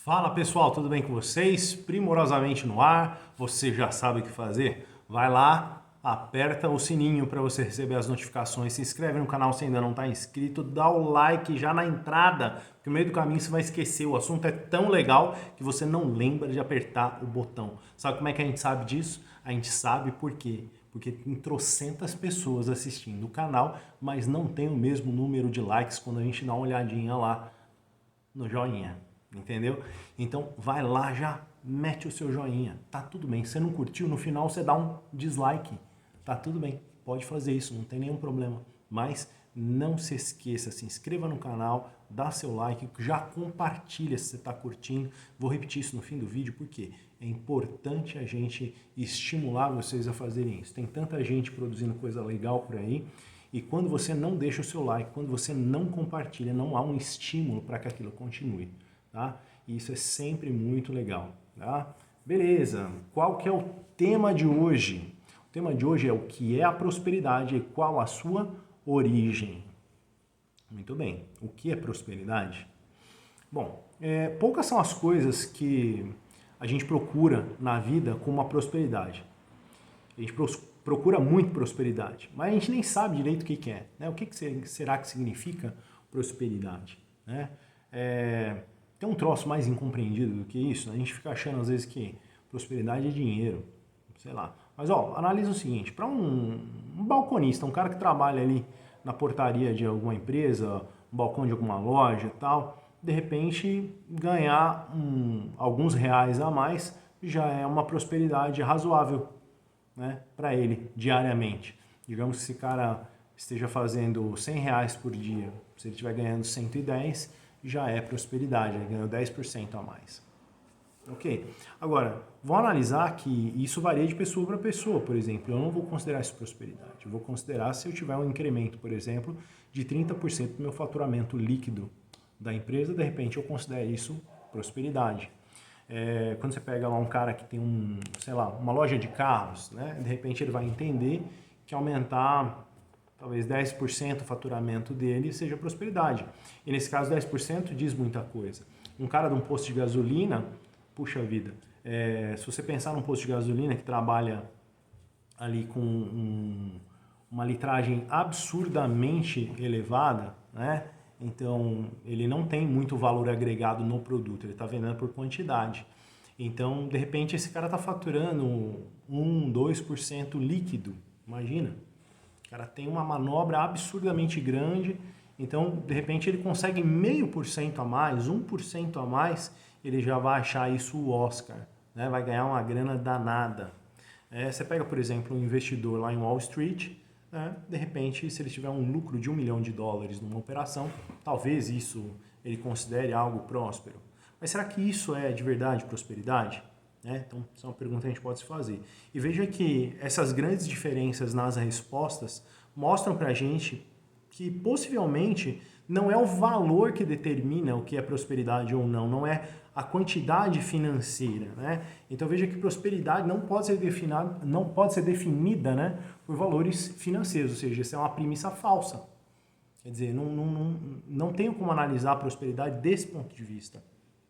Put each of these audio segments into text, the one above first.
Fala pessoal, tudo bem com vocês? Primorosamente no ar, você já sabe o que fazer? Vai lá, aperta o sininho para você receber as notificações, se inscreve no canal se ainda não está inscrito, dá o like já na entrada, porque no meio do caminho você vai esquecer, o assunto é tão legal que você não lembra de apertar o botão. Sabe como é que a gente sabe disso? A gente sabe por quê? Porque tem trocentas pessoas assistindo o canal, mas não tem o mesmo número de likes quando a gente dá uma olhadinha lá no joinha, entendeu? Então vai lá já, mete o seu joinha, tá tudo bem. Se você não curtiu, no final você dá um dislike, tá tudo bem, pode fazer isso, não tem nenhum problema. Mas não se esqueça, se inscreva no canal, dá seu like, já compartilha se você está curtindo. Vou repetir isso no fim do vídeo porque é importante a gente estimular vocês a fazerem isso. Tem tanta gente produzindo coisa legal por aí. E quando você não deixa o seu like, quando você não compartilha, não há um estímulo para que aquilo continue, tá? E isso é sempre muito legal, tá? Beleza, qual que é o tema de hoje? O tema de hoje é o que é a prosperidade e qual a sua origem. Muito bem, o que é prosperidade? Bom, poucas são as coisas que a gente procura na vida como a prosperidade. A gente procura muito prosperidade, mas a gente nem sabe direito o que é. Né? O que será que significa prosperidade? Né? Tem um troço mais incompreendido do que isso. Né? A gente fica achando às vezes que prosperidade é dinheiro, sei lá. Mas ó, analisa o seguinte, para um balconista, um cara que trabalha ali na portaria de alguma empresa, um balcão de alguma loja e tal, de repente ganhar alguns reais a mais já é uma prosperidade razoável, né, para ele diariamente. Digamos que esse cara esteja fazendo 100 reais por dia, se ele estiver ganhando 110, já é prosperidade, ele ganhou 10% a mais. Ok? Agora, vamos analisar que isso varia de pessoa para pessoa, por exemplo. Eu não vou considerar isso prosperidade. Eu vou considerar se eu tiver um incremento, por exemplo, de 30% do meu faturamento líquido da empresa, de repente eu considero isso prosperidade. Quando você pega lá um cara que tem sei lá, uma loja de carros, né? De repente ele vai entender que aumentar talvez 10% o faturamento dele seja prosperidade. E nesse caso 10% diz muita coisa. Um cara de um posto de gasolina, puxa vida, se você pensar num posto de gasolina que trabalha ali com uma litragem absurdamente elevada, né? Então, ele não tem muito valor agregado no produto, ele está vendendo por quantidade. Então, de repente, esse cara está faturando 2% líquido, imagina. O cara tem uma manobra absurdamente grande, então, de repente, ele consegue 0,5% a mais, 1% a mais, ele já vai achar isso o Oscar, né? Vai ganhar uma grana danada. Você pega, por exemplo, um investidor lá em Wall Street, né? De repente, se ele tiver um lucro de $1 milhão numa operação, talvez isso ele considere algo próspero. Mas será que isso é de verdade prosperidade? Então, essa é uma pergunta que a gente pode se fazer. E veja que essas grandes diferenças nas respostas mostram para a gente que possivelmente não é o valor que determina o que é prosperidade ou não, não é a quantidade financeira, né? Então veja que prosperidade não pode ser definida, né, por valores financeiros, ou seja, isso é uma premissa falsa. Quer dizer, não tenho como analisar a prosperidade desse ponto de vista,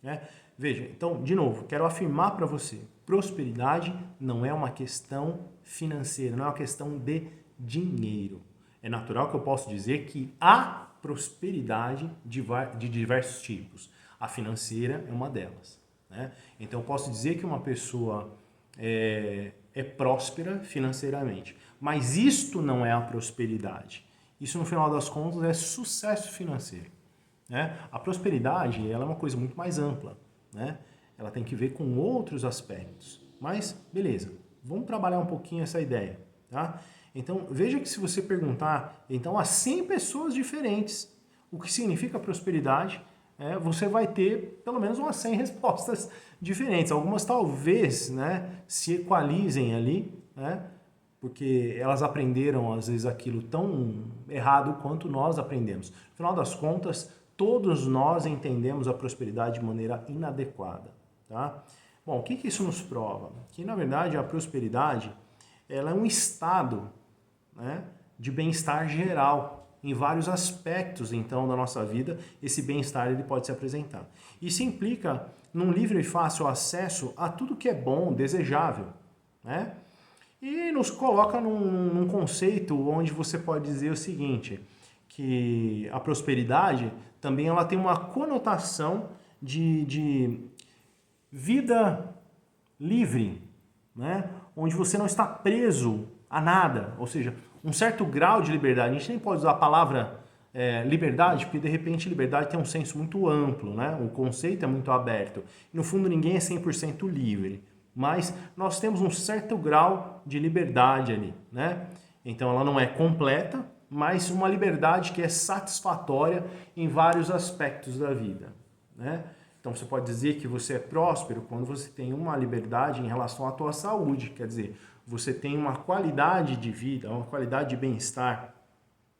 né? Veja, então, de novo, quero afirmar para você, prosperidade não é uma questão financeira, não é uma questão de dinheiro. É natural que eu possa dizer que há prosperidade de diversos tipos. A financeira é uma delas, né? Então, eu posso dizer que uma pessoa é próspera financeiramente, mas isto não é a prosperidade. Isso, no final das contas, é sucesso financeiro, né? A prosperidade ela é uma coisa muito mais ampla, né? Ela tem que ver com outros aspectos. Mas, beleza, vamos trabalhar um pouquinho essa ideia, tá? Então, veja que se você perguntar então, a 100 pessoas diferentes o que significa prosperidade, você vai ter pelo menos umas 100 respostas diferentes. Algumas talvez, né, se equalizem ali, né, porque elas aprenderam às vezes aquilo tão errado quanto nós aprendemos. No final das contas, todos nós entendemos a prosperidade de maneira inadequada. Tá? Bom, o que isso nos prova? Que na verdade a prosperidade ela é um estado, né, de bem-estar geral. em vários aspectos, então, da nossa vida, esse bem-estar ele pode se apresentar. Isso implica num livre e fácil acesso a tudo que é bom, desejável, né? E nos coloca num conceito onde você pode dizer o seguinte, que a prosperidade também ela tem uma conotação de vida livre, né? Onde você não está preso a nada, ou seja, um certo grau de liberdade. A gente nem pode usar a palavra liberdade, porque de repente liberdade tem um senso muito amplo, né? O conceito é muito aberto. No fundo, ninguém é 100% livre, mas nós temos um certo grau de liberdade ali, né? Então ela não é completa, mas uma liberdade que é satisfatória em vários aspectos da vida, né? Então você pode dizer que você é próspero quando você tem uma liberdade em relação à tua saúde, quer dizer, você tem uma qualidade de vida, uma qualidade de bem-estar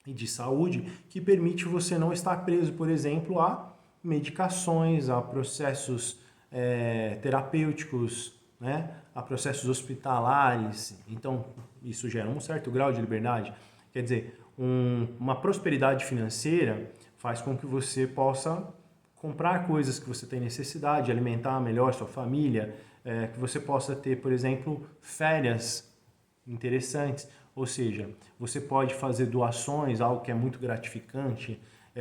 e de saúde que permite você não estar preso, por exemplo, a medicações, a processos terapêuticos, né? A processos hospitalares. Então, isso gera um certo grau de liberdade. Quer dizer, uma prosperidade financeira faz com que você possa comprar coisas que você tem necessidade, alimentar melhor sua família, que você possa ter, por exemplo, férias interessantes, ou seja, você pode fazer doações, algo que é muito gratificante,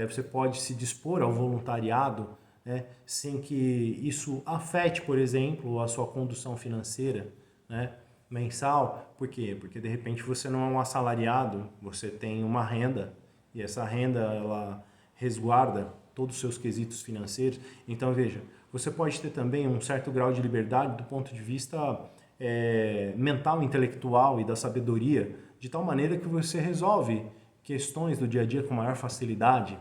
você pode se dispor ao voluntariado, né, sem que isso afete, por exemplo, a sua condução financeira, né, mensal. Por quê? Porque de repente você não é um assalariado, você tem uma renda e essa renda ela resguarda todos os seus quesitos financeiros. Então veja, você pode ter também um certo grau de liberdade do ponto de vista mental, intelectual e da sabedoria, de tal maneira que você resolve questões do dia a dia com maior facilidade,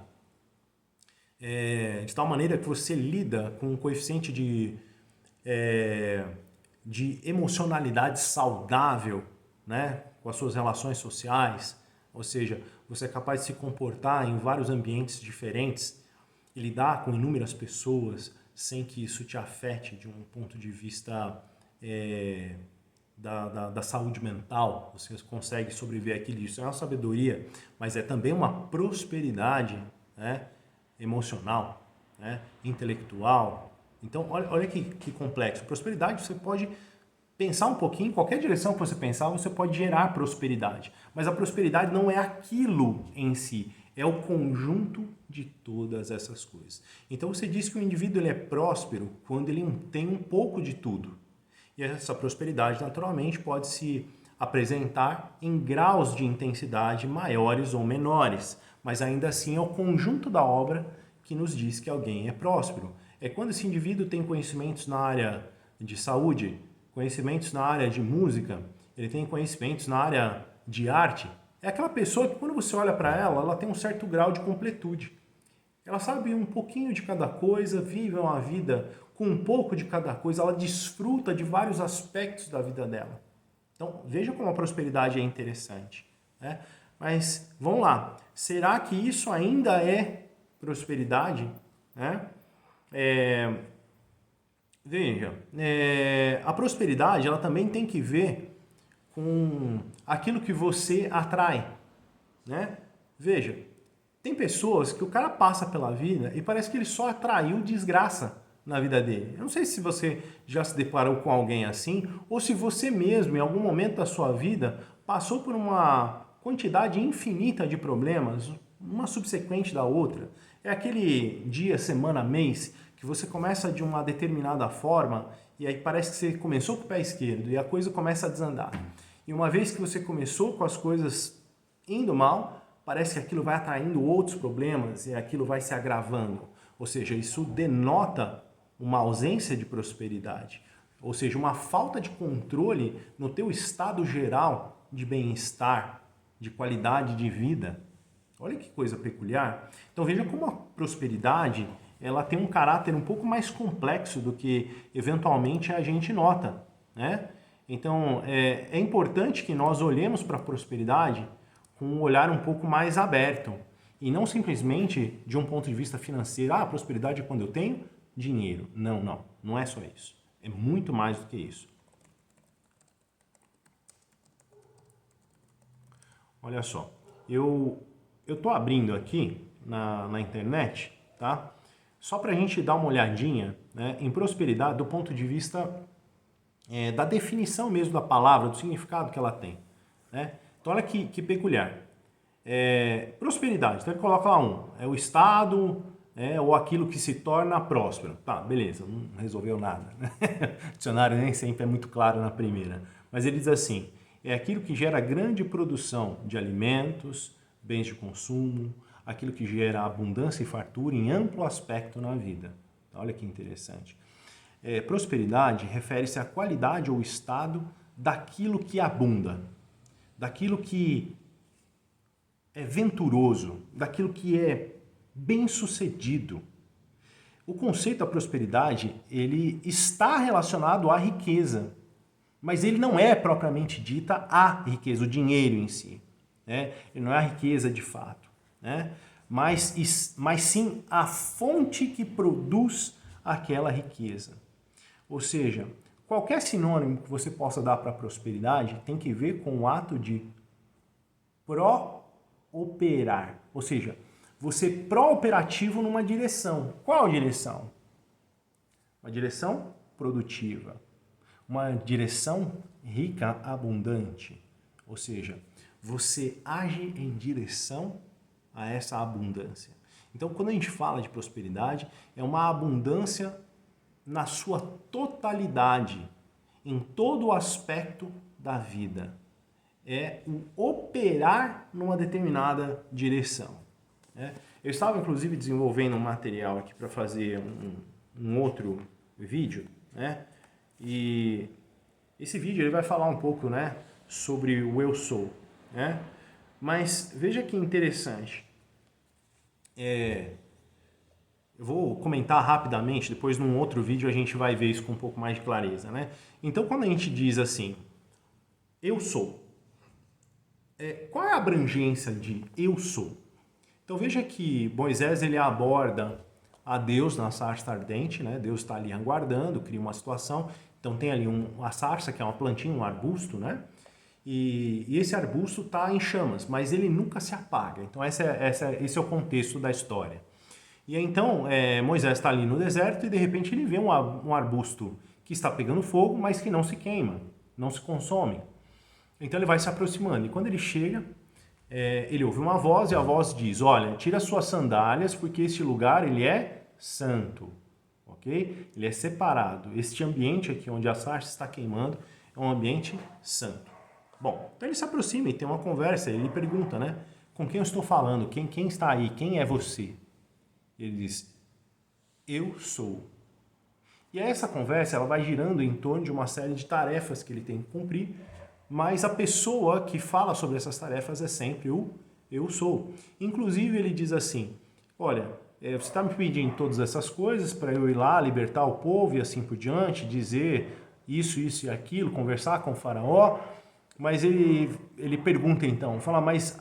de tal maneira que você lida com um coeficiente de emocionalidade saudável, né, com as suas relações sociais, ou seja, você é capaz de se comportar em vários ambientes diferentes e lidar com inúmeras pessoas sem que isso te afete de um ponto de vista da saúde mental. Você consegue sobreviver àquilo. Isso é uma sabedoria, mas é também uma prosperidade, né, emocional, né, intelectual. Então, olha que complexo. Prosperidade, você pode pensar um pouquinho, em qualquer direção que você pensar, você pode gerar prosperidade. Mas a prosperidade não é aquilo em si, é o conjunto de todas essas coisas. Então você diz que o indivíduo ele é próspero quando ele tem um pouco de tudo. E essa prosperidade, naturalmente, pode se apresentar em graus de intensidade maiores ou menores, mas ainda assim é o conjunto da obra que nos diz que alguém é próspero. É quando esse indivíduo tem conhecimentos na área de saúde, conhecimentos na área de música, ele tem conhecimentos na área de arte. É aquela pessoa que quando você olha para ela, ela tem um certo grau de completude. Ela sabe um pouquinho de cada coisa, vive uma vida com um pouco de cada coisa, ela desfruta de vários aspectos da vida dela. Então, veja como a prosperidade é interessante, né? Mas, vamos lá, será que isso ainda é prosperidade? Né? Veja, a prosperidade ela também tem que ver com aquilo que você atrai, né? Veja, tem pessoas que o cara passa pela vida e parece que ele só atraiu desgraça na vida dele. Eu não sei se você já se deparou com alguém assim ou se você mesmo, em algum momento da sua vida, passou por uma quantidade infinita de problemas, uma subsequente da outra. É aquele dia, semana, mês que você começa de uma determinada forma e aí parece que você começou com o pé esquerdo e a coisa começa a desandar. E uma vez que você começou com as coisas indo mal, parece que aquilo vai atraindo outros problemas e aquilo vai se agravando. Ou seja, isso denota uma ausência de prosperidade, ou seja, uma falta de controle no teu estado geral de bem-estar, de qualidade de vida. Olha que coisa peculiar. Então veja como a prosperidade ela tem um caráter um pouco mais complexo do que eventualmente a gente nota, né? Então é importante que nós olhemos para a prosperidade com um olhar um pouco mais aberto e não simplesmente de um ponto de vista financeiro. Ah, a prosperidade é quando eu tenho dinheiro. Não, não é só isso. É muito mais do que isso. Olha só, eu eu estou abrindo aqui na internet, tá? Só para a gente dar uma olhadinha, né, em prosperidade do ponto de vista da definição mesmo da palavra, do significado que ela tem, né? Então olha que peculiar. Prosperidade, então ele coloca lá é o estado ou aquilo que se torna próspero. Tá, beleza, não resolveu nada, né? O dicionário nem sempre é muito claro na primeira, mas ele diz assim, é aquilo que gera grande produção de alimentos, bens de consumo, aquilo que gera abundância e fartura em amplo aspecto na vida. Olha que interessante. Prosperidade refere-se à qualidade ou estado daquilo que abunda, daquilo que é venturoso, daquilo que é bem-sucedido. O conceito da prosperidade, ele está relacionado à riqueza, mas ele não é propriamente dita a riqueza, o dinheiro em si, né? Ele não é a riqueza de fato, né? Mas sim a fonte que produz aquela riqueza. Ou seja, qualquer sinônimo que você possa dar para prosperidade tem que ver com o ato de pró-operar. Ou seja, você pró-operativo numa direção. Qual direção? Uma direção produtiva. Uma direção rica, abundante. Ou seja, você age em direção a essa abundância. Então, quando a gente fala de prosperidade, é uma abundância na sua totalidade, em todo o aspecto da vida. É o operar numa determinada direção, né? Eu estava, inclusive, desenvolvendo um material aqui para fazer um outro vídeo, né? E esse vídeo ele vai falar um pouco, né, sobre o eu sou, né? Mas veja que interessante. Eu vou comentar rapidamente, depois num outro vídeo a gente vai ver isso com um pouco mais de clareza, né? Então, quando a gente diz assim, eu sou, qual é a abrangência de eu sou? Então veja que Moisés ele aborda a Deus na sarça ardente, né? Deus está ali aguardando, cria uma situação, então tem ali uma sarça que é uma plantinha, um arbusto, né? E esse arbusto está em chamas, mas ele nunca se apaga. Então esse é o contexto da história. E então Moisés está ali no deserto e de repente ele vê um arbusto que está pegando fogo, mas que não se queima, não se consome. Então ele vai se aproximando e quando ele chega, ele ouve uma voz e a voz diz, olha, tira suas sandálias porque este lugar ele é santo, ok? Ele é separado. Este ambiente aqui onde a sarça está queimando é um ambiente santo. Bom, então ele se aproxima e tem uma conversa, ele pergunta, né? Com quem eu estou falando? Quem está aí? Quem é você? Ele diz, eu sou. E essa conversa ela vai girando em torno de uma série de tarefas que ele tem que cumprir, mas a pessoa que fala sobre essas tarefas é sempre o eu sou. Inclusive ele diz assim, olha, você está me pedindo todas essas coisas para eu ir lá libertar o povo e assim por diante, dizer isso e aquilo, conversar com o faraó, mas ele pergunta então, fala, mas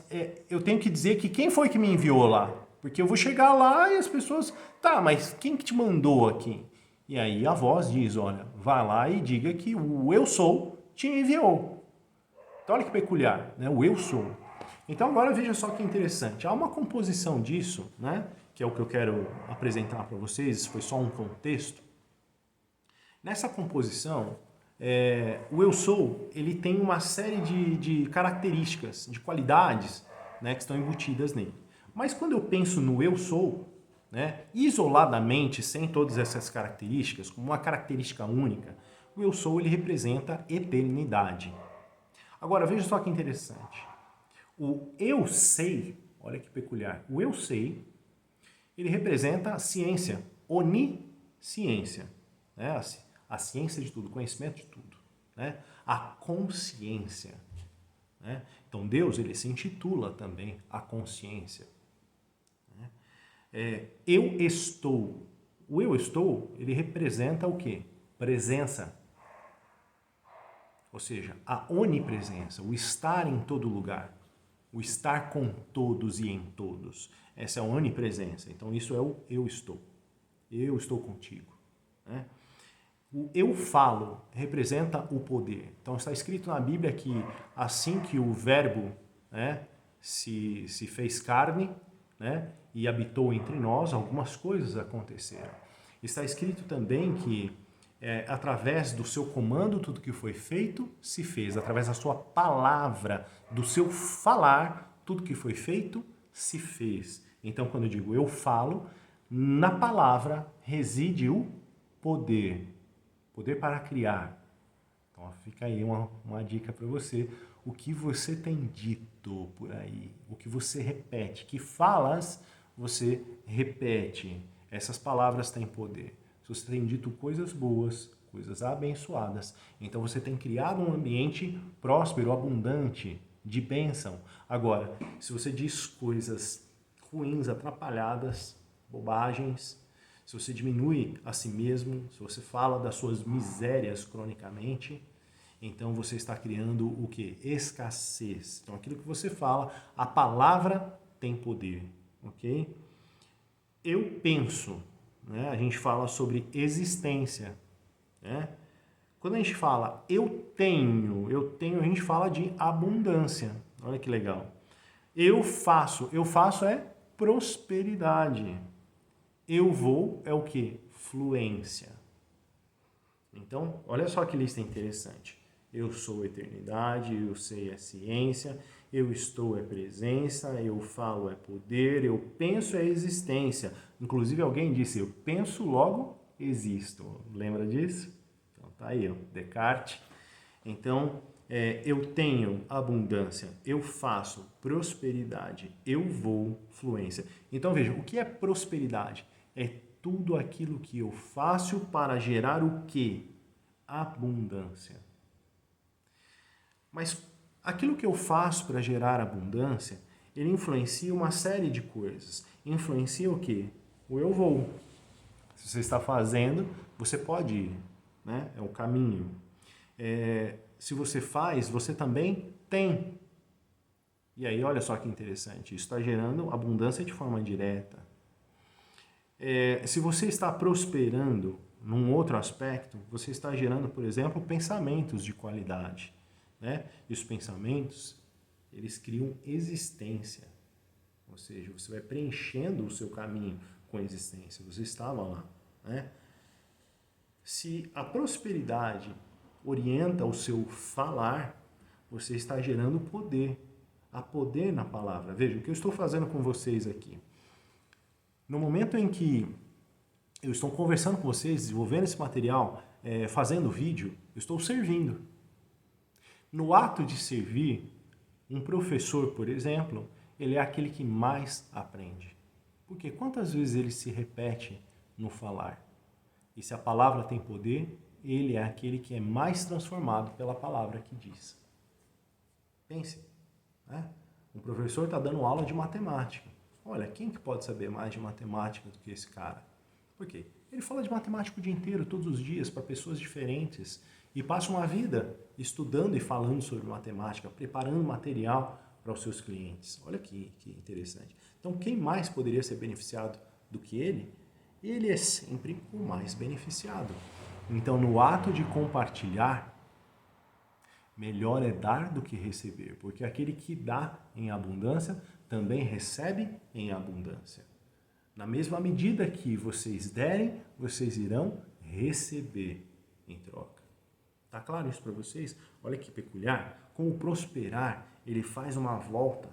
eu tenho que dizer que quem foi que me enviou lá? Porque eu vou chegar lá e as pessoas, tá, mas quem que te mandou aqui? E aí a voz diz, olha, vá lá e diga que o eu sou te enviou. Então olha que peculiar, né? O eu sou. Então agora veja só que interessante, há uma composição disso, né? Que é o que eu quero apresentar para vocês, isso foi só um contexto. Nessa composição, o eu sou, ele tem uma série de características, de qualidades, né, que estão embutidas nele. Mas quando eu penso no eu sou, né, isoladamente, sem todas essas características, como uma característica única, o eu sou ele representa eternidade. Agora, veja só que interessante. O eu sei, olha que peculiar, o eu sei, ele representa a ciência, onisciência, né? A ciência de tudo, conhecimento de tudo, né? A consciência, né? Então Deus ele se intitula também a consciência, né? Eu estou. O eu estou, ele representa o quê? Presença. Ou seja, a onipresença, o estar em todo lugar, o estar com todos e em todos. Essa é a onipresença. Então isso é o eu estou. Eu estou contigo, né? O eu falo representa o poder. Então está escrito na Bíblia que assim que o verbo, né, se fez carne, né? E habitou entre nós, algumas coisas aconteceram. Está escrito também que através do seu comando tudo que foi feito se fez, através da sua palavra, do seu falar, tudo que foi feito se fez. Então, quando eu digo eu falo, na palavra reside o poder, poder para criar. Então, fica aí uma dica para você. O que você tem dito por aí, o que você repete, que falas, você repete. Essas palavras têm poder. Se você tem dito coisas boas, coisas abençoadas, então você tem criado um ambiente próspero, abundante, de bênção. Agora, se você diz coisas ruins, atrapalhadas, bobagens, se você diminui a si mesmo, se você fala das suas misérias cronicamente, então você está criando o quê? Escassez. Então aquilo que você fala, a palavra tem poder, ok? Eu penso, né? A gente fala sobre existência, né? Quando a gente fala eu tenho, a gente fala de abundância. Olha que legal. Eu faço é prosperidade. Eu vou é o quê? Fluência. Então, olha só que lista interessante. Eu sou eternidade, eu sei é ciência, eu estou é presença, eu falo é poder, eu penso é existência. Inclusive alguém disse, eu penso, logo existo. Lembra disso? Então tá aí, ó, Descartes. Então, eu tenho abundância, eu faço prosperidade, eu vou fluência. Então veja, o que é prosperidade? É tudo aquilo que eu faço para gerar o quê? Abundância. Mas aquilo que eu faço para gerar abundância, ele influencia uma série de coisas. Influencia o quê? O eu vou. Se você está fazendo, você pode ir, né? É o caminho. Se você faz, você também tem. E aí, olha só que interessante, isso está gerando abundância de forma direta. Se você está prosperando num outro aspecto, você está gerando, por exemplo, pensamentos de qualidade, né? E os pensamentos, eles criam existência. Ou seja, você vai preenchendo o seu caminho com existência. Você estava lá, né? Se a prosperidade orienta o seu falar, você está gerando poder. Há poder na palavra. Veja, o que eu estou fazendo com vocês aqui. No momento em que eu estou conversando com vocês, desenvolvendo esse material, fazendo vídeo, eu estou servindo. No ato de servir, um professor, por exemplo, ele é aquele que mais aprende. Porque quantas vezes ele se repete no falar? E se a palavra tem poder, ele é aquele que é mais transformado pela palavra que diz. Pense, né? Um professor está dando aula de matemática. Olha, quem que pode saber mais de matemática do que esse cara? Por quê? Ele fala de matemática o dia inteiro, todos os dias, para pessoas diferentes. E passa uma vida estudando e falando sobre matemática, preparando material para os seus clientes. Olha que interessante. Então, quem mais poderia ser beneficiado do que ele? Ele é sempre o mais beneficiado. Então, no ato de compartilhar, melhor é dar do que receber, porque aquele que dá em abundância também recebe em abundância. Na mesma medida que vocês derem, vocês irão receber em troca. Tá claro isso para vocês? Olha que peculiar. Com o prosperar, ele faz uma volta,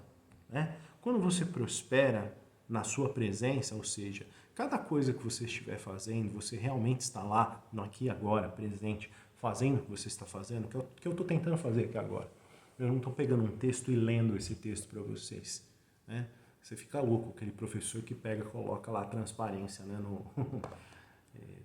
né? Quando você prospera na sua presença, ou seja, cada coisa que você estiver fazendo, você realmente está lá, no aqui e agora, presente, fazendo o que você está fazendo, que eu estou tentando fazer aqui agora. Eu não estou pegando um texto e lendo esse texto para vocês, né? Você fica louco, aquele professor que pega e coloca lá a transparência, né,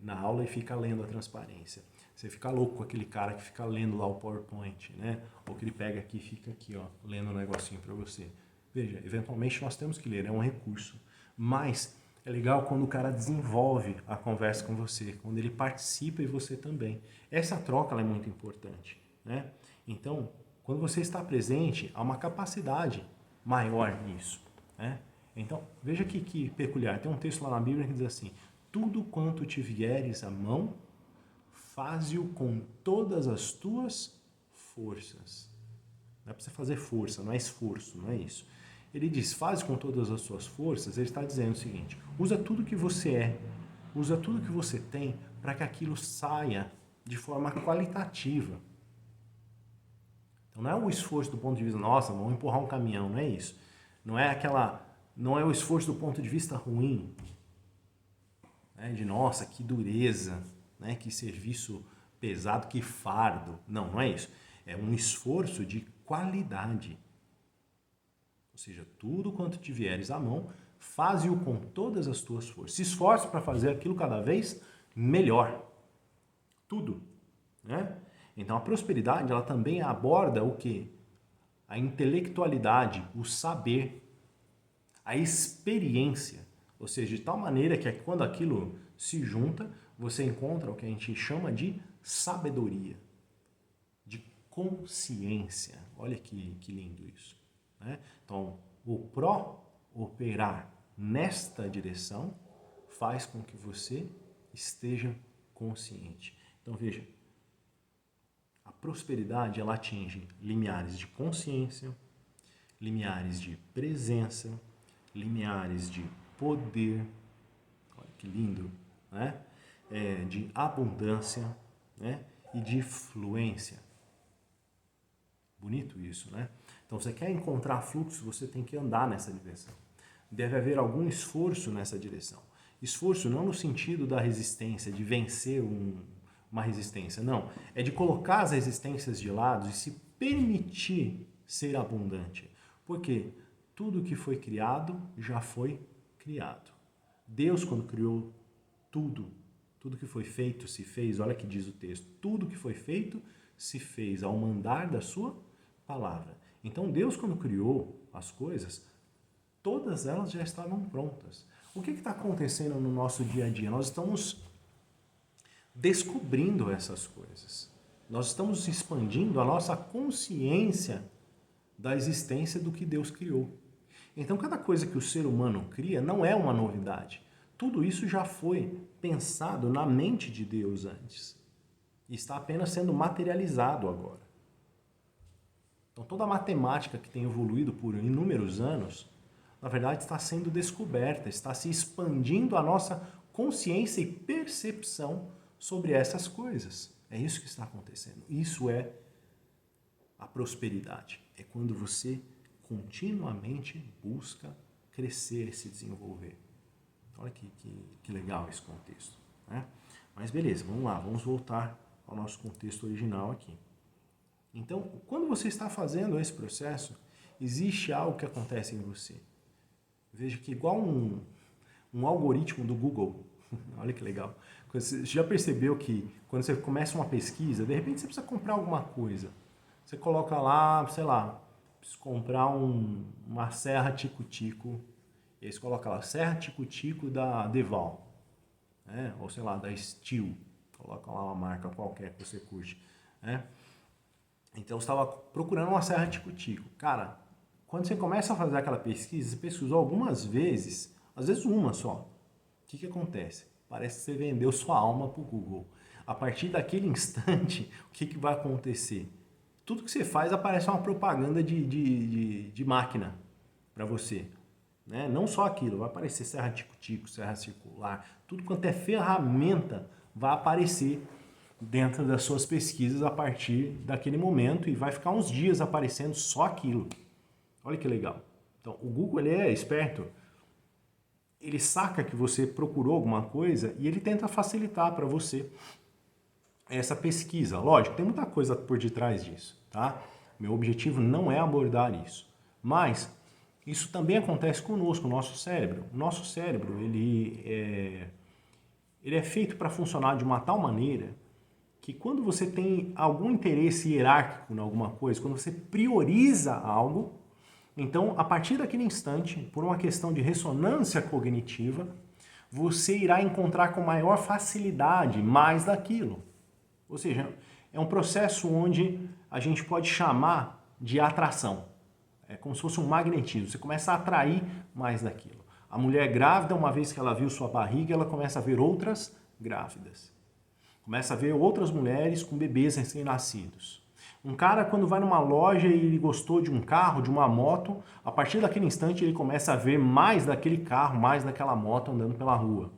na aula e fica lendo a transparência. Você fica louco com aquele cara que fica lendo lá o PowerPoint, né? Ou que ele pega aqui e fica aqui, ó, lendo um negocinho para você. Veja, eventualmente nós temos que ler, é um recurso. Mas é legal quando o cara desenvolve a conversa com você, quando ele participa e você também. Essa troca ela é muito importante, né? Então, quando você está presente, há uma capacidade maior nisso, né? Então, veja que peculiar. Tem um texto lá na Bíblia que diz assim: tudo quanto te vieres à mão, faze-o com todas as tuas forças. Não é para você fazer força, não é esforço, não é isso. ele diz, faz com todas as suas forças, ele está dizendo o seguinte, usa tudo que você é, usa tudo que você tem para que aquilo saia de forma qualitativa. Então não é o esforço do ponto de vista, nossa, vamos empurrar um caminhão, não é isso. Não é o esforço do ponto de vista ruim, né, de nossa, que dureza, né, que serviço pesado, que fardo. Não, não é isso. É um esforço de qualidade. Ou seja, tudo quanto te vieres à mão, faze-o com todas as tuas forças. Se esforce para fazer aquilo cada vez melhor. Tudo, né? Então a prosperidade, ela também aborda o quê? A intelectualidade, o saber, a experiência. Ou seja, de tal maneira que quando aquilo se junta, você encontra o que a gente chama de sabedoria, de consciência. Olha que lindo isso, né? Então, o operar nesta direção faz com que você esteja consciente. Então, veja, a prosperidade, ela atinge limiares de consciência, limiares de presença, limiares de poder, olha que lindo, né? De abundância, né? E de fluência. Bonito isso, né? Então, você quer encontrar fluxo, você tem que andar nessa direção. Deve haver algum esforço nessa direção. Esforço não no sentido da resistência, de vencer uma resistência, não. É de colocar as resistências de lado e se permitir ser abundante. Porque tudo que foi criado já foi criado. Deus, quando criou tudo que foi feito se fez, olha que diz o texto, tudo que foi feito se fez ao mandar da sua palavra. Então Deus, quando criou as coisas, todas elas já estavam prontas. O que está acontecendo no nosso dia a dia? Nós estamos descobrindo essas coisas. Nós estamos expandindo a nossa consciência da existência do que Deus criou. Então, cada coisa que o ser humano cria não é uma novidade. Tudo isso já foi pensado na mente de Deus antes. E está apenas sendo materializado agora. Então, toda a matemática que tem evoluído por inúmeros anos, na verdade, está sendo descoberta, está se expandindo a nossa consciência e percepção sobre essas coisas. É isso que está acontecendo. Isso é a prosperidade. É quando você continuamente busca crescer e se desenvolver. Olha que legal esse contexto, né? Mas beleza, vamos lá, vamos voltar ao nosso contexto original aqui. Então, quando você está fazendo esse processo, existe algo que acontece em você. Veja que igual um algoritmo do Google, olha que legal. Você já percebeu que quando você começa uma pesquisa, de repente você precisa comprar alguma coisa. Você coloca lá, sei lá, preciso comprar uma serra tico-tico. E aí você coloca lá, serra tico-tico da Deval, né? Ou sei lá, da Steel. Coloca lá uma marca qualquer que você curte, né? Então você estava procurando uma serra tico-tico. Cara, quando você começa a fazer aquela pesquisa, você pesquisou algumas vezes, às vezes uma só. O que acontece? Parece que você vendeu sua alma para o Google. A partir daquele instante, o que vai acontecer? Tudo que você faz aparece uma propaganda de máquina para você. Né? Não só aquilo, vai aparecer serra tico-tico, serra circular, tudo quanto é ferramenta vai aparecer dentro das suas pesquisas a partir daquele momento e vai ficar uns dias aparecendo só aquilo. Olha que legal. Então, o Google, ele é esperto. Ele saca que você procurou alguma coisa e ele tenta facilitar para você essa pesquisa. Lógico, tem muita coisa por detrás disso, tá? Meu objetivo não é abordar isso. Mas isso também acontece conosco, o nosso cérebro. O nosso cérebro, ele é feito para funcionar de uma tal maneira que quando você tem algum interesse hierárquico em alguma coisa, quando você prioriza algo, então, a partir daquele instante, por uma questão de ressonância cognitiva, você irá encontrar com maior facilidade mais daquilo. Ou seja, é um processo onde a gente pode chamar de atração. É como se fosse um magnetismo. Você começa a atrair mais daquilo. A mulher grávida, uma vez que ela viu sua barriga, ela começa a ver outras grávidas. Começa a ver outras mulheres com bebês recém-nascidos. Um cara, quando vai numa loja e ele gostou de um carro, de uma moto, a partir daquele instante ele começa a ver mais daquele carro, mais daquela moto andando pela rua.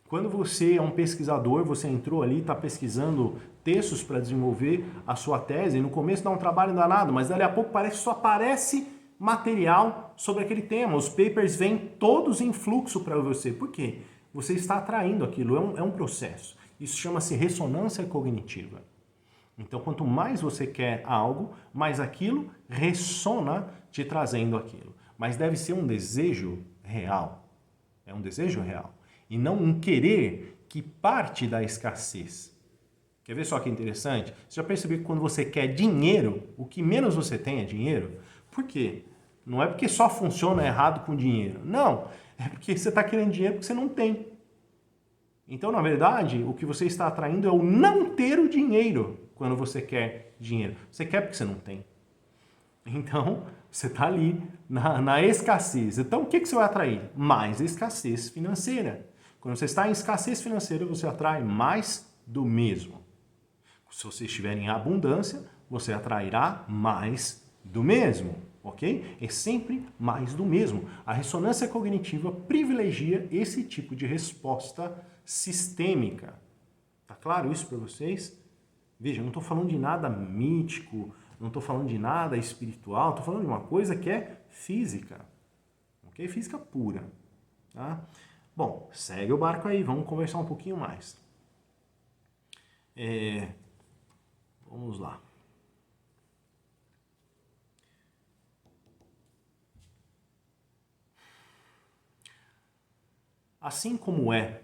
Quando você é um pesquisador, você entrou ali, está pesquisando textos para desenvolver a sua tese, no começo dá um trabalho danado, mas dali a pouco parece que só aparece material sobre aquele tema. Os papers vêm todos em fluxo para você. Por quê? Você está atraindo aquilo, é um processo. Isso chama-se ressonância cognitiva. Então, quanto mais você quer algo, mais aquilo ressona te trazendo aquilo. Mas deve ser um desejo real. É um desejo real. E não um querer que parte da escassez. Quer ver só que interessante? Você já percebeu que quando você quer dinheiro, o que menos você tem é dinheiro? Por quê? Não é porque só funciona errado com dinheiro. Não, é porque você está querendo dinheiro porque você não tem. Então, na verdade, o que você está atraindo é o não ter o dinheiro quando você quer dinheiro. Você quer porque você não tem. Então, você está ali na escassez. Então, o que você vai atrair? Mais escassez financeira. Quando você está em escassez financeira, você atrai mais do mesmo. Se você estiver em abundância, você atrairá mais do mesmo, ok? É sempre mais do mesmo. A ressonância cognitiva privilegia esse tipo de resposta sistêmica. Tá claro isso para vocês? Veja, eu não estou falando de nada mítico, não estou falando de nada espiritual, estou falando de uma coisa que é física, ok? Física pura, tá? Bom, segue o barco aí, vamos conversar um pouquinho mais. Vamos lá. Assim como é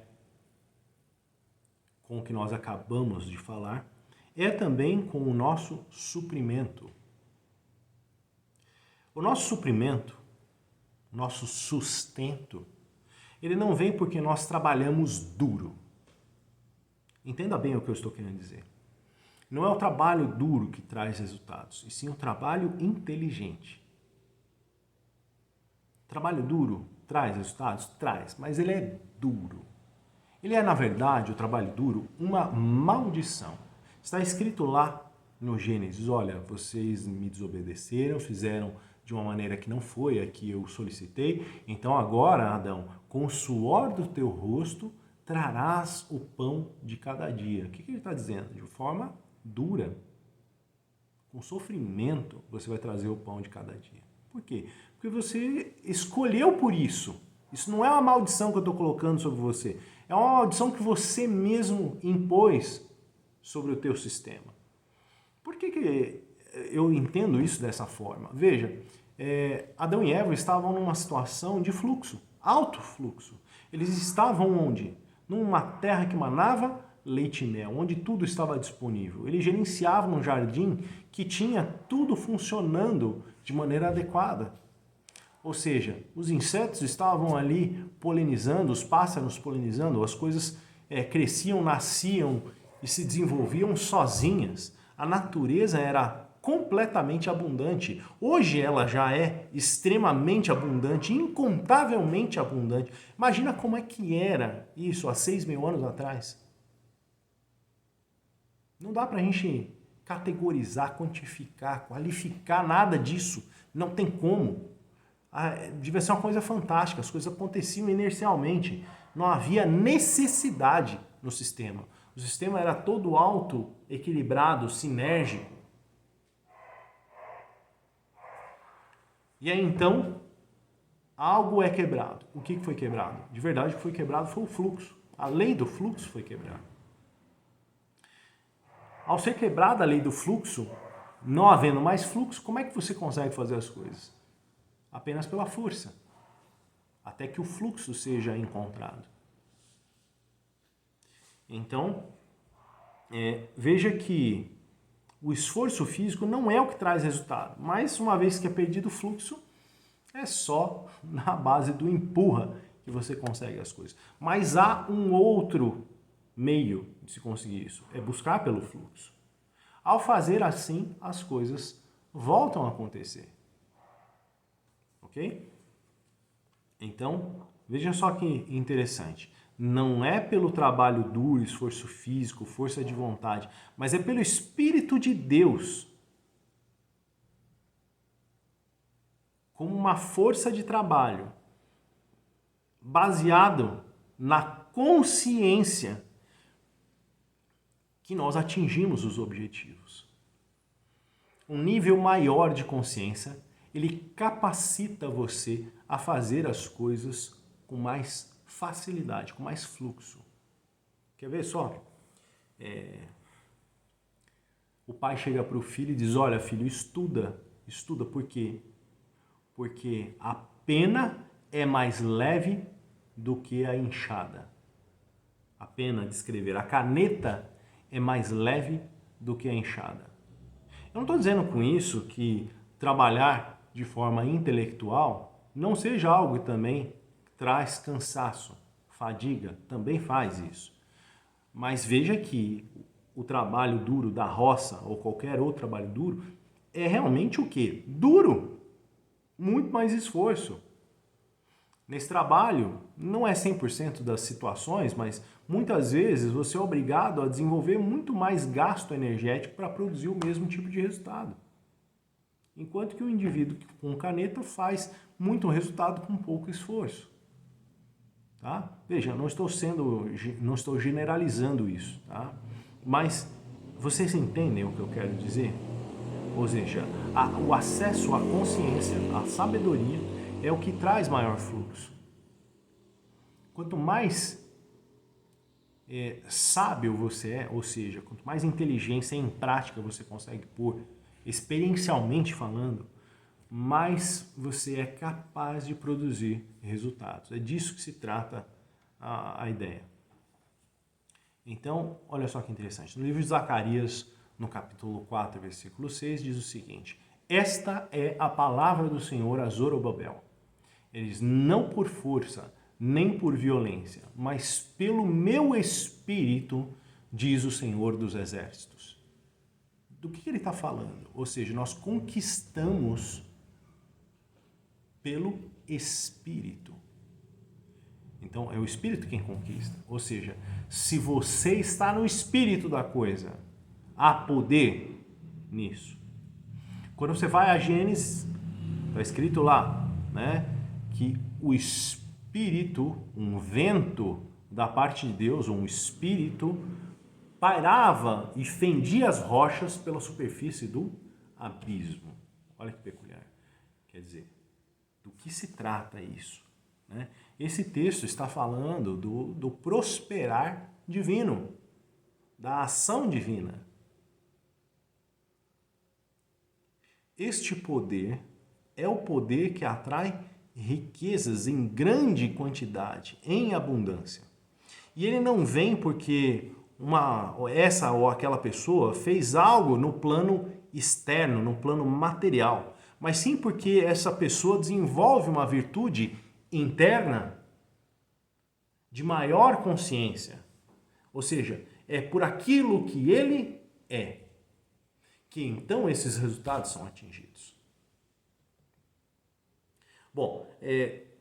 com o que nós acabamos de falar, é também com o nosso suprimento. O nosso suprimento, nosso sustento, ele não vem porque nós trabalhamos duro. Entenda bem o que eu estou querendo dizer. Não é o trabalho duro que traz resultados, e sim o trabalho inteligente. Trabalho duro traz resultados? Traz, mas ele é duro. Ele é, na verdade, o trabalho duro, uma maldição. Está escrito lá no Gênesis, olha, vocês me desobedeceram, fizeram de uma maneira que não foi a que eu solicitei, então agora, Adão, com o suor do teu rosto, trarás o pão de cada dia. O que ele está dizendo? De forma dura. Com sofrimento, você vai trazer o pão de cada dia. Por quê? Porque você escolheu por isso. Isso não é uma maldição que eu estou colocando sobre você. É uma maldição que você mesmo impôs sobre o teu sistema. Por que eu entendo isso dessa forma? Veja, Adão e Eva estavam numa situação de fluxo, alto fluxo. Eles estavam onde? Numa terra que manava leite e mel, onde tudo estava disponível. Eles gerenciavam um jardim que tinha tudo funcionando de maneira adequada. Ou seja, os insetos estavam ali polinizando, os pássaros polinizando, as coisas cresciam, nasciam e se desenvolviam sozinhas. A natureza era completamente abundante. Hoje ela já é extremamente abundante, incontavelmente abundante. Imagina como é que era isso há 6.000 anos atrás. Não dá para a gente categorizar, quantificar, qualificar nada disso. Não tem como. Devia ser uma coisa fantástica, as coisas aconteciam inercialmente, não havia necessidade no sistema. O sistema era todo auto-equilibrado, sinérgico. E aí então, algo é quebrado. O que foi quebrado? De verdade, o que foi quebrado foi o fluxo. A lei do fluxo foi quebrada. Ao ser quebrada a lei do fluxo, não havendo mais fluxo, como é que você consegue fazer as coisas? Apenas pela força, até que o fluxo seja encontrado. Então, veja que o esforço físico não é o que traz resultado, mas uma vez que é perdido o fluxo, é só na base do empurra que você consegue as coisas. Mas há um outro meio de se conseguir isso, é buscar pelo fluxo. Ao fazer assim, as coisas voltam a acontecer. Ok? Então, veja só que interessante. não é pelo trabalho duro, esforço físico, força de vontade, mas é pelo Espírito de Deus, como uma força de trabalho baseado na consciência que nós atingimos os objetivos. Um nível maior de consciência, ele capacita você a fazer as coisas com mais facilidade, com mais fluxo. Quer ver só? O pai chega para o filho e diz, olha filho, estuda. Estuda por quê? Porque a pena é mais leve do que a enxada. A pena de escrever, a caneta é mais leve do que a enxada. Eu não estou dizendo com isso que trabalhar de forma intelectual não seja algo que também traz cansaço, fadiga, também faz isso. Mas veja que o trabalho duro da roça ou qualquer outro trabalho duro é realmente o quê? Duro, muito mais esforço. Nesse trabalho, não é 100% das situações, mas muitas vezes você é obrigado a desenvolver muito mais gasto energético para produzir o mesmo tipo de resultado. Enquanto que o indivíduo com caneta faz muito resultado com pouco esforço. Tá? Veja, não estou generalizando isso, tá? Mas vocês entendem o que eu quero dizer? Ou seja, o acesso à consciência, à sabedoria, é o que traz maior fluxo. Quanto mais sábio você é, ou seja, quanto mais inteligência em prática você consegue pôr, experiencialmente falando, mais você é capaz de produzir resultados. É disso que se trata a ideia. Então, olha só que interessante. No livro de Zacarias, no capítulo 4, versículo 6, diz o seguinte: esta é a palavra do Senhor a Zorobabel. Eles não por força, nem por violência, mas pelo meu Espírito, diz o Senhor dos Exércitos. Do que ele está falando? Ou seja, nós conquistamos pelo Espírito. Então, é o Espírito quem conquista. Ou seja, se você está no Espírito da coisa, há poder nisso. Quando você vai a Gênesis, está escrito lá, né, que o Espírito, um vento da parte de Deus, um Espírito, pairava e fendia as rochas pela superfície do abismo. Olha que peculiar. Quer dizer, do que se trata isso? Né? Esse texto está falando do prosperar divino, da ação divina. Este poder é o poder que atrai riquezas em grande quantidade, em abundância. E ele não vem porque essa ou aquela pessoa fez algo no plano externo, no plano material, mas sim porque essa pessoa desenvolve uma virtude interna de maior consciência. Ou seja, é por aquilo que ele é que então esses resultados são atingidos. Bom,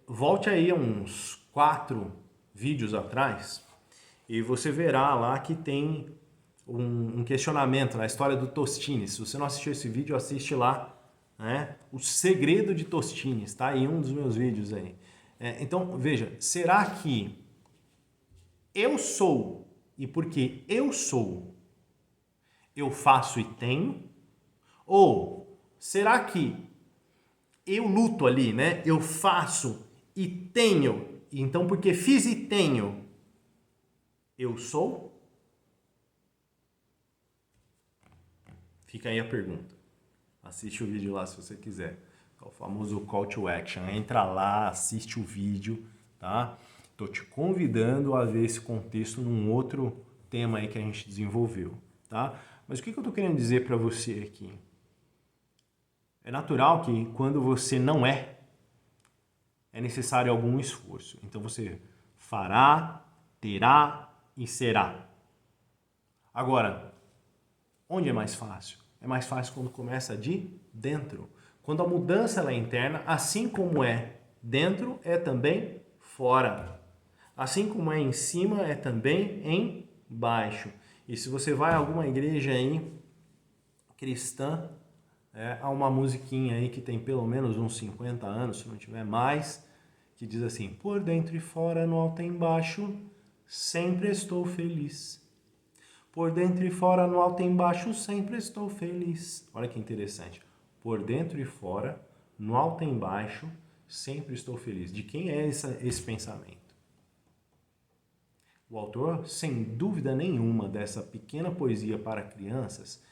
volte aí a uns 4 vídeos atrás e você verá lá que tem um questionamento na história do Tostines. Se você não assistiu esse vídeo, assiste lá, né? O segredo de Tostines, tá? Em um dos meus vídeos aí. Então, veja, será que eu sou e porque eu sou, eu faço e tenho? Ou será que eu luto ali, né? Eu faço e tenho, então porque fiz e tenho, eu sou? Fica aí a pergunta. Assiste o vídeo lá se você quiser. É o famoso call to action. Entra lá, assiste o vídeo, tá? Tô te convidando a ver esse contexto num outro tema aí que a gente desenvolveu, tá? Mas o que eu tô querendo dizer para você aqui? É natural que quando você não é necessário algum esforço. Então você fará, terá e será. Agora, onde é mais fácil? É mais fácil quando começa de dentro. Quando a mudança ela é interna, assim como é dentro, é também fora. Assim como é em cima, é também embaixo. E se você vai a alguma igreja aí cristã, há uma musiquinha aí que tem pelo menos uns 50 anos, se não tiver mais, que diz assim: por dentro e fora, no alto e embaixo, sempre estou feliz. Por dentro e fora, no alto e embaixo, sempre estou feliz. Olha que interessante. Por dentro e fora, no alto e embaixo, sempre estou feliz. De quem é esse pensamento? O autor, sem dúvida nenhuma, dessa pequena poesia para crianças,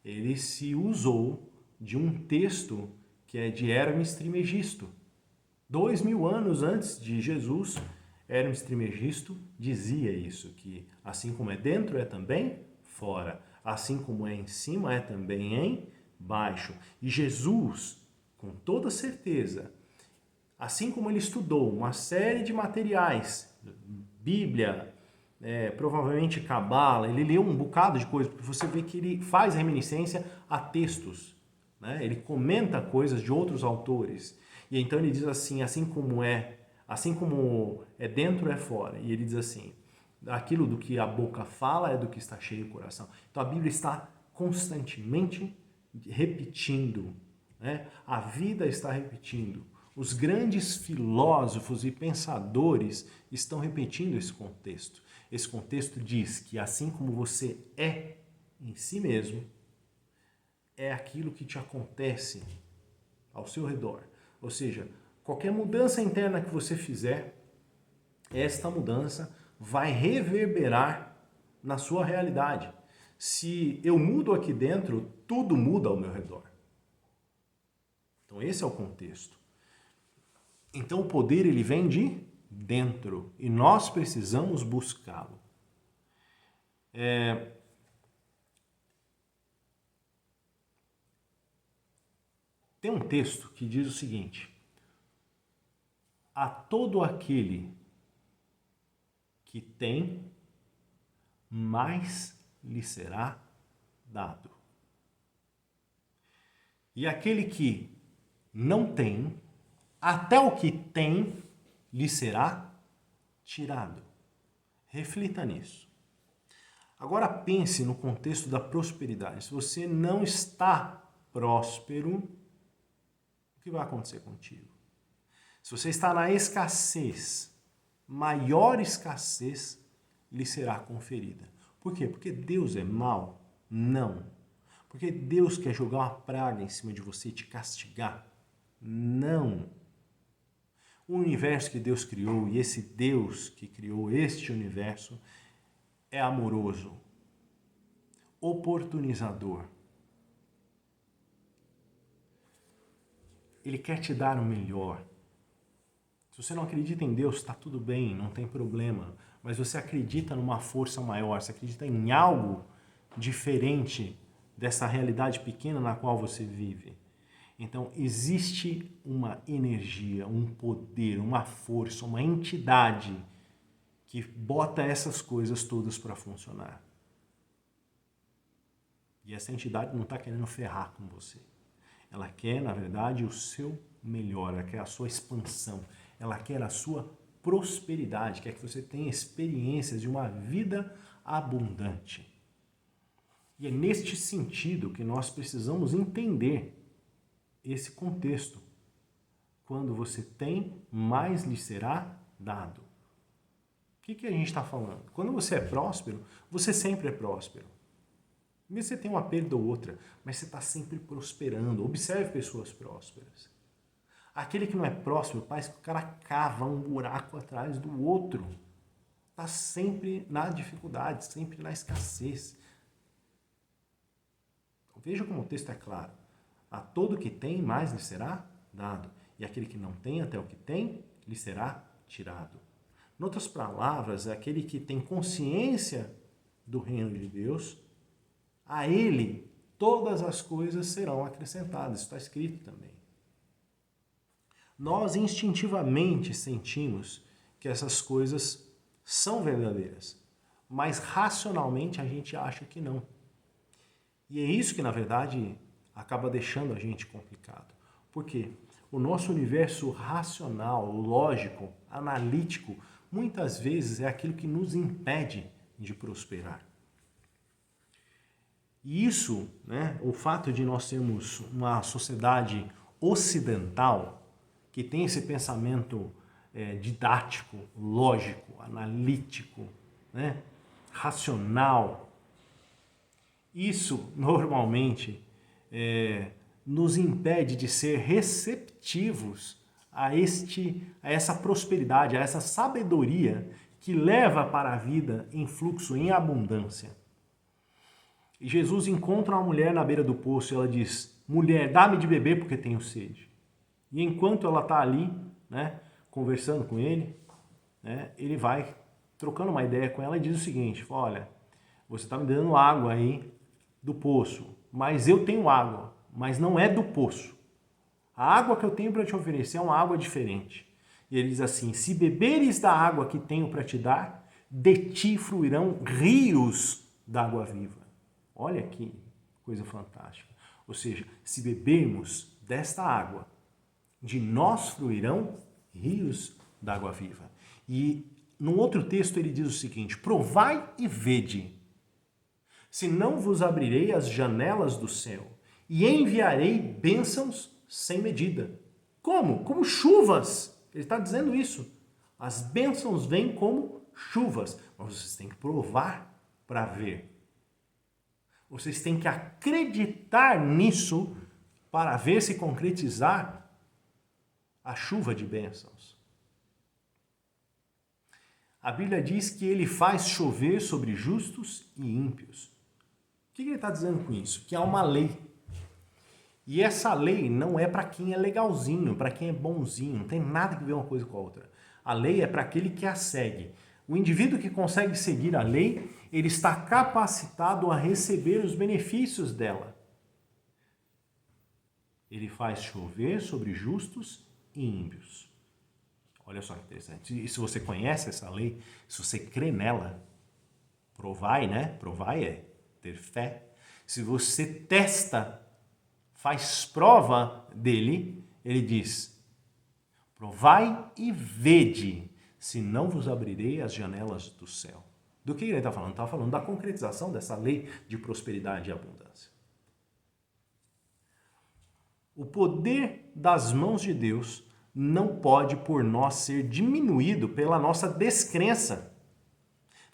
ele se usou de um texto que é de Hermes Trismegisto. 2000 anos antes de Jesus, Hermes Trismegisto dizia isso, que assim como é dentro, é também fora. Assim como é em cima, é também embaixo. E Jesus, com toda certeza, assim como ele estudou uma série de materiais, Bíblia, provavelmente Cabala, ele leu um bocado de coisas, porque você vê que ele faz reminiscência a textos, né? Ele comenta coisas de outros autores. E então ele diz assim como é dentro é fora. E ele diz assim, aquilo do que a boca fala é do que está cheio o coração. Então a Bíblia está constantemente repetindo, né? A vida está repetindo. Os grandes filósofos e pensadores estão repetindo esse contexto. Esse contexto diz que assim como você é em si mesmo, é aquilo que te acontece ao seu redor. Ou seja, qualquer mudança interna que você fizer, esta mudança vai reverberar na sua realidade. Se eu mudo aqui dentro, tudo muda ao meu redor. Então esse é o contexto. Então o poder ele vem de dentro e nós precisamos buscá-lo. Tem um texto que diz o seguinte: a todo aquele que tem, mais lhe será dado. E aquele que não tem, até o que tem lhe será tirado. Reflita nisso. Agora pense no contexto da prosperidade. Se você não está próspero, o que vai acontecer contigo? Se você está na escassez, maior escassez lhe será conferida. Por quê? Porque Deus é mau? Não. Porque Deus quer jogar uma praga em cima de você e te castigar? Não. O universo que Deus criou e esse Deus que criou este universo é amoroso, oportunizador. Ele quer te dar o melhor. Se você não acredita em Deus, está tudo bem, não tem problema. Mas você acredita numa força maior, você acredita em algo diferente dessa realidade pequena na qual você vive. Então, existe uma energia, um poder, uma força, uma entidade que bota essas coisas todas para funcionar. E essa entidade não está querendo ferrar com você. Ela quer, na verdade, o seu melhor, ela quer a sua expansão, ela quer a sua prosperidade, quer que você tenha experiências de uma vida abundante. E é neste sentido que nós precisamos entender esse contexto. Quando você tem, mais lhe será dado. O que a gente está falando? Quando você é próspero, você sempre é próspero. Mesmo você tem uma perda ou outra, mas você está sempre prosperando. Observe pessoas prósperas. Aquele que não é próspero, parece que o cara cava um buraco atrás do outro. Está sempre na dificuldade, sempre na escassez. Então, veja como o texto é claro. A todo que tem, mais lhe será dado. E aquele que não tem, até o que tem, lhe será tirado. Em outras palavras, é aquele que tem consciência do reino de Deus, a ele todas as coisas serão acrescentadas. Isso está escrito também. Nós instintivamente sentimos que essas coisas são verdadeiras, mas racionalmente a gente acha que não. E é isso que, na verdade, acaba deixando a gente complicado. Por quê? O nosso universo racional, lógico, analítico, muitas vezes é aquilo que nos impede de prosperar. E isso, né, o fato de nós termos uma sociedade ocidental que tem esse pensamento didático, lógico, analítico, né, racional, isso normalmente nos impede de ser receptivos a essa prosperidade, a essa sabedoria que leva para a vida em fluxo, em abundância. E Jesus encontra uma mulher na beira do poço e ela diz: mulher, dá-me de beber porque tenho sede. E enquanto ela está ali, né, conversando com ele, né, ele vai trocando uma ideia com ela e diz o seguinte: olha, você está me dando água aí do poço, mas eu tenho água, mas não é do poço. A água que eu tenho para te oferecer é uma água diferente. E ele diz assim: se beberes da água que tenho para te dar, de ti fluirão rios d'água viva. Olha que coisa fantástica. Ou seja, se bebermos desta água, de nós fluirão rios d'água viva. E num outro texto ele diz o seguinte: provai e vede, se não vos abrirei as janelas do céu e enviarei bênçãos sem medida. Como? Como chuvas. Ele está dizendo isso. As bênçãos vêm como chuvas, mas vocês têm que provar para ver. Vocês têm que acreditar nisso para ver se concretizar a chuva de bênçãos. A Bíblia diz que ele faz chover sobre justos e ímpios. O que ele está dizendo com isso? Que há uma lei. E essa lei não é para quem é legalzinho, para quem é bonzinho, não tem nada que ver uma coisa com a outra. A lei é para aquele que a segue. O indivíduo que consegue seguir a lei, ele está capacitado a receber os benefícios dela. Ele faz chover sobre justos e ímpios. Olha só que interessante. E se você conhece essa lei, se você crê nela, provai, né? Provai é ter fé. Se você testa, faz prova dele, ele diz: provai e vede, se não vos abrirei as janelas do céu. Do que ele está falando? Está falando da concretização dessa lei de prosperidade e abundância. O poder das mãos de Deus não pode por nós ser diminuído pela nossa descrença.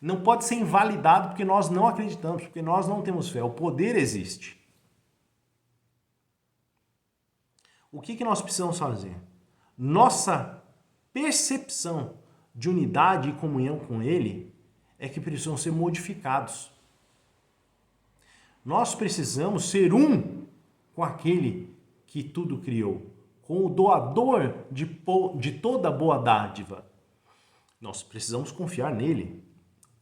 Não pode ser invalidado porque nós não acreditamos, porque nós não temos fé. O poder existe. O que nós precisamos fazer? Nossa percepção de unidade e comunhão com Ele é que precisam ser modificados. Nós precisamos ser um com aquele que tudo criou, com o doador de toda boa dádiva. Nós precisamos confiar nele,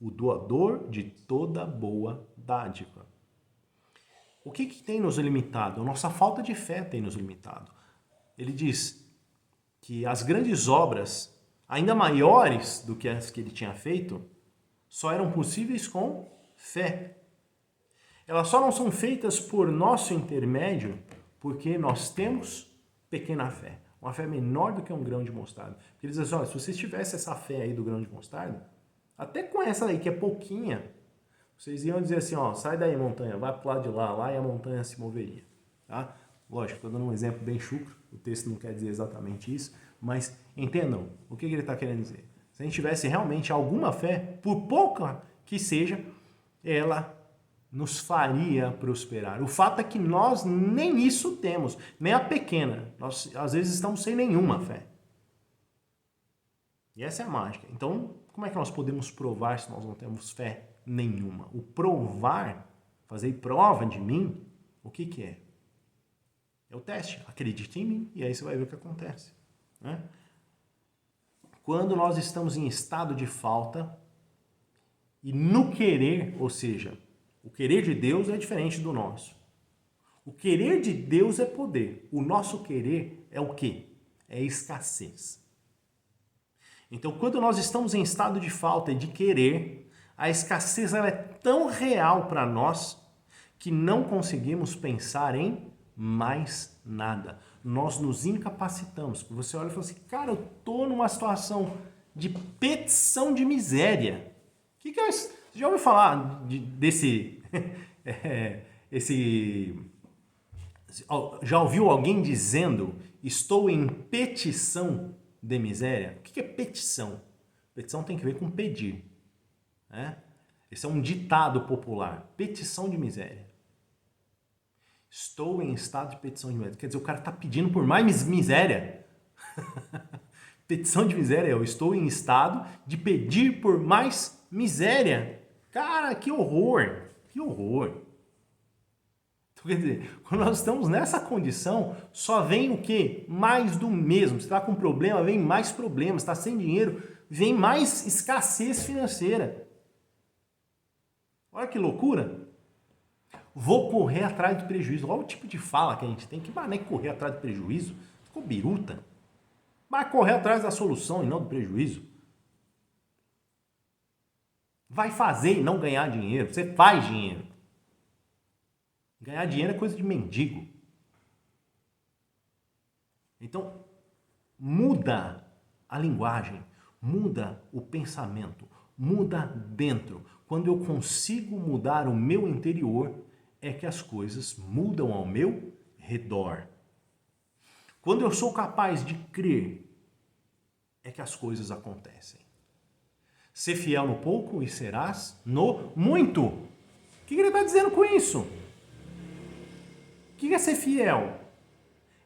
o doador de toda boa dádiva. O que tem nos limitado? A nossa falta de fé tem nos limitado. Ele diz que as grandes obras, ainda maiores do que as que ele tinha feito, só eram possíveis com fé. Elas só não são feitas por nosso intermédio porque nós temos pequena fé. Uma fé menor do que um grão de mostarda. Porque ele diz assim: olha, se vocês tivessem essa fé aí do grão de mostarda, até com essa aí que é pouquinha, vocês iam dizer assim: ó, sai daí montanha, vai pro lado de lá e a montanha se moveria. Tá? Lógico, estou dando um exemplo bem chucro, o texto não quer dizer exatamente isso, mas entendam o que ele está querendo dizer. Se a gente tivesse realmente alguma fé, por pouca que seja, ela nos faria prosperar. O fato é que nós nem isso temos, nem a pequena. Nós, às vezes, estamos sem nenhuma fé. E essa é a mágica. Então, como é que nós podemos provar se nós não temos fé nenhuma? O provar, fazer prova de mim, o que é? É o teste. Acredite em mim e aí você vai ver o que acontece. Né? Quando nós estamos em estado de falta e no querer, ou seja, o querer de Deus é diferente do nosso. O querer de Deus é poder. O nosso querer é o quê? É escassez. Então, quando nós estamos em estado de falta e de querer, a escassez ela é tão real para nós que não conseguimos pensar em mais nada. Nós nos incapacitamos. Você olha e fala assim: cara, eu estou numa situação de petição de miséria. Que é isso? Você já ouviu falar desse... Já ouviu alguém dizendo estou em petição de miséria? O que é petição? Petição tem que ver com pedir. Né? Esse é um ditado popular. Petição de miséria. Estou em estado de petição de miséria. Quer dizer, o cara está pedindo por mais miséria. Petição de miséria, eu estou em estado de pedir por mais miséria. Cara, que horror! Que horror! Então, quer dizer, quando nós estamos nessa condição, só vem o quê? Mais do mesmo. Você está com problema, vem mais problemas. Está sem dinheiro, vem mais escassez financeira. Olha que loucura! Vou correr atrás do prejuízo. Olha o tipo de fala que a gente tem. Que mané correr atrás do prejuízo? Ficou biruta. Vai correr atrás da solução e não do prejuízo. Vai fazer e não ganhar dinheiro. Você faz dinheiro. Ganhar dinheiro é coisa de mendigo. Então, muda a linguagem, muda o pensamento, muda dentro. Quando eu consigo mudar o meu interior, é que as coisas mudam ao meu redor. Quando eu sou capaz de crer, é que as coisas acontecem. Ser fiel no pouco e serás no muito. O que ele está dizendo com isso? O que é ser fiel?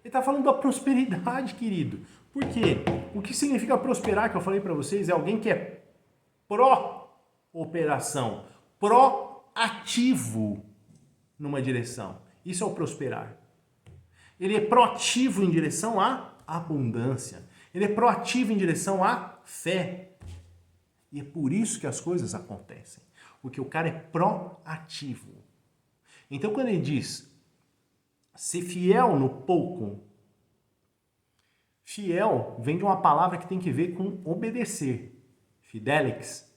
Ele está falando da prosperidade, querido. Por quê? O que significa prosperar, que eu falei para vocês, é alguém que é pró-operação, pró-ativo numa direção. Isso é o prosperar. Ele é proativo em direção à abundância. Ele é proativo em direção à fé. E é por isso que as coisas acontecem. Porque o cara é proativo. Então, quando ele diz ser fiel no pouco, fiel vem de uma palavra que tem que ver com obedecer. Fidelix.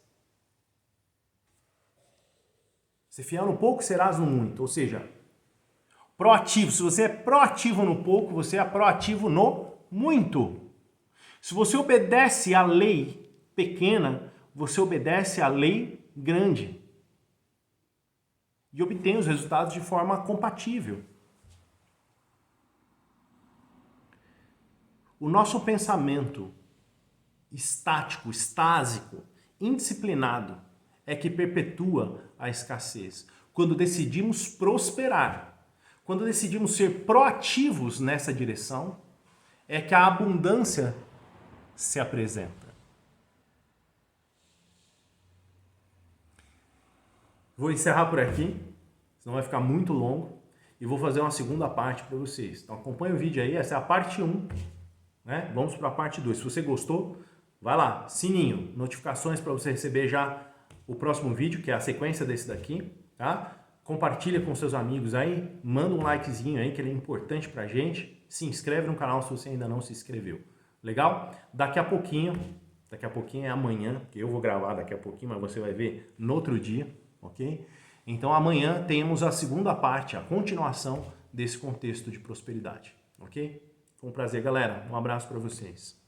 Ser fiel no pouco, serás no muito. Ou seja, proativo. Se você é proativo no pouco, você é proativo no muito. Se você obedece à lei pequena, você obedece à lei grande. E obtém os resultados de forma compatível. O nosso pensamento estático, estásico, indisciplinado, é que perpetua a escassez. Quando decidimos prosperar, quando decidimos ser proativos nessa direção, é que a abundância se apresenta. Vou encerrar por aqui, senão vai ficar muito longo, e vou fazer uma segunda parte para vocês. Então acompanha o vídeo aí, essa é a parte 1, né? Vamos para a parte 2. Se você gostou, vai lá, sininho, notificações para você receber já o próximo vídeo, que é a sequência desse daqui, tá? Compartilha com seus amigos aí, manda um likezinho aí, que ele é importante pra gente. Se inscreve no canal se você ainda não se inscreveu. Legal? Daqui a pouquinho é amanhã, porque eu vou gravar daqui a pouquinho, mas você vai ver no outro dia, ok? Então amanhã temos a segunda parte, a continuação desse contexto de prosperidade, ok? Foi um prazer, galera. Um abraço para vocês.